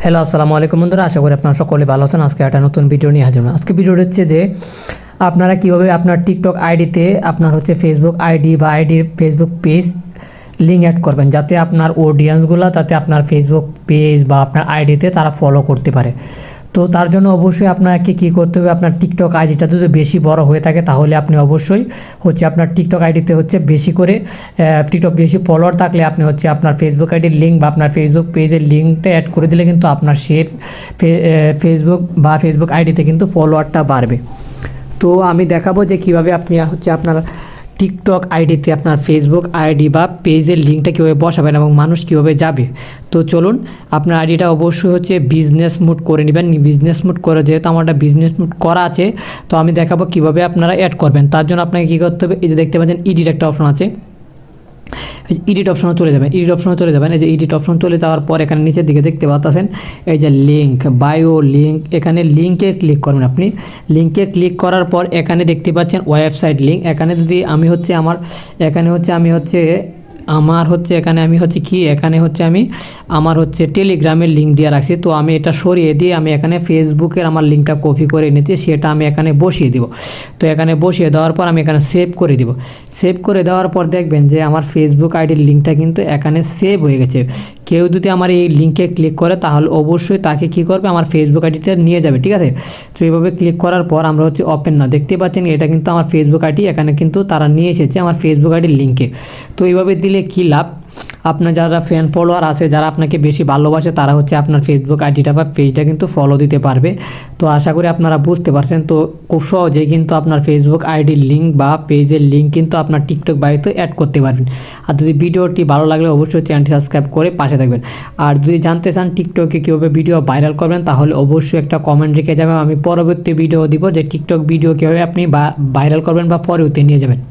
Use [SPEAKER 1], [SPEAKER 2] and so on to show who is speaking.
[SPEAKER 1] Hello, আসসালামু আলাইকুম বন্ধুরা। আশা করি আপনারা সকলে ভালো আছেন। আজকে একটা নতুন ভিডিও নিয়ে হাজির হলাম। আজকে ভিডিওটা হচ্ছে যে আপনারা কীভাবে আপনার টিকটক আইডিতে আপনার হচ্ছে ফেসবুক আইডি বা আইডির ফেসবুক পেজ লিঙ্ক অ্যাড করবেন, যাতে আপনার অডিয়েন্সগুলো তাতে আপনার ফেসবুক পেজ বা আপনার আইডিতে তারা ফলো করতে পারে। তো তার জন্য অবশ্যই আপনাকে কী করতে হবে, আপনার টিকটক আইডিটা যদি বেশি বড় হয়ে থাকে তাহলে আপনি অবশ্যই হচ্ছে আপনার টিকটক আইডিতে হচ্ছে বেশি করে টিকটক বেশি ফলোয়ার থাকলে আপনি হচ্ছে আপনার ফেসবুক আইডির লিঙ্ক বা আপনার ফেসবুক পেজের লিঙ্কটা অ্যাড করে দিলে কিন্তু আপনার সে ফেসবুক বা ফেসবুক আইডিতে কিন্তু ফলোয়ারটা বাড়বে। তো আমি দেখাবো যে কীভাবে আপনি হচ্ছে আপনার টিকটক আইডিতে আপনার ফেসবুক আইডি বা পেজের লিঙ্কটা কীভাবে বসাবেন এবং মানুষ কীভাবে যাবে। তো চলুন, আপনার আইডিটা অবশ্যই হচ্ছে বিজনেস মুড করে নেবেন। বিজনেস মুড করে, যেহেতু আমার একটা বিজনেস মুড করা আছে, তো আমি দেখাবো কীভাবে আপনারা অ্যাড করবেন। তার জন্য আপনাকে কী করতে হবে, এই যে দেখতে পাচ্ছেন এডিট একটা অপশন আছে, এডিট অপশনে চলে যাবেন। এডিট অপশনে চলে যাবেন, এই যে এডিট অপশন চলে যাওয়ার পর এখানে নিচের দিকে দেখতে পাচ্ছেন এই যে লিঙ্ক, বায়ো লিঙ্ক, এখানে লিঙ্কে ক্লিক করবেন। আপনি লিঙ্কে ক্লিক করার পর এখানে দেখতে পাচ্ছেন ওয়েবসাইট লিঙ্ক। এখানে যদি আমি হচ্ছে আমার হচ্ছে টেলিগ্রামের লিঙ্ক দিয়ে রাখছি। তো আমি এটা সরিয়ে দিয়ে আমি এখানে ফেসবুকের আমার লিঙ্কটা কপি করে এনেছি, সেটা আমি এখানে বসিয়ে দিব। তো এখানে বসিয়ে দেওয়ার পর আমি এখানে সেভ করে দিব। সেভ করে দেওয়ার পর দেখবেন যে আমার ফেসবুক আইডির লিঙ্কটা কিন্তু এখানে সেভ হয়ে গেছে। কেউ যদি আমার এই লিঙ্কে ক্লিক করে তাহলে অবশ্যই তাকে কী করবে, আমার ফেসবুক আইডিতে নিয়ে যাবে, ঠিক আছে। তো এইভাবে ক্লিক করার পর আমরা হচ্ছে ওপেন না, দেখতে পাচ্ছেন এটা কিন্তু আমার ফেসবুক আইডি, এখানে কিন্তু তারা নিয়ে এসেছে আমার ফেসবুক আইডির লিঙ্কে। তো এইভাবে দিলে কী লাভ, আপনার যারা ফ্যান ফলোয়ার আছে, যারা আপনাকে বেশি ভালোবাসে, তারা হচ্ছে আপনার ফেসবুক আইডিটা বা পেজটা কিন্তু ফলো দিতে পারবে। তো আশা করি আপনারা বুঝতে পারছেন। তো খুব সহজেই কিন্তু আপনার ফেসবুক আইডির লিঙ্ক বা পেজের লিঙ্ক কিন্তু আপনার টিকটক বাড়িতে অ্যাড করতে পারবেন। আর যদি ভিডিওটি ভালো লাগলে অবশ্যই চ্যানেলটি সাবস্ক্রাইব করে পাশে থাকবেন। আর যদি জানতে চান টিকটকে কীভাবে ভিডিও ভাইরাল করবেন, তাহলে অবশ্যই একটা কমেন্ট রেখে যাবেন। আমি পরবর্তী ভিডিও দিব যে টিকটক ভিডিও কীভাবে আপনি ভাইরাল করবেন বা পরবর্তী নিয়ে যাবেন।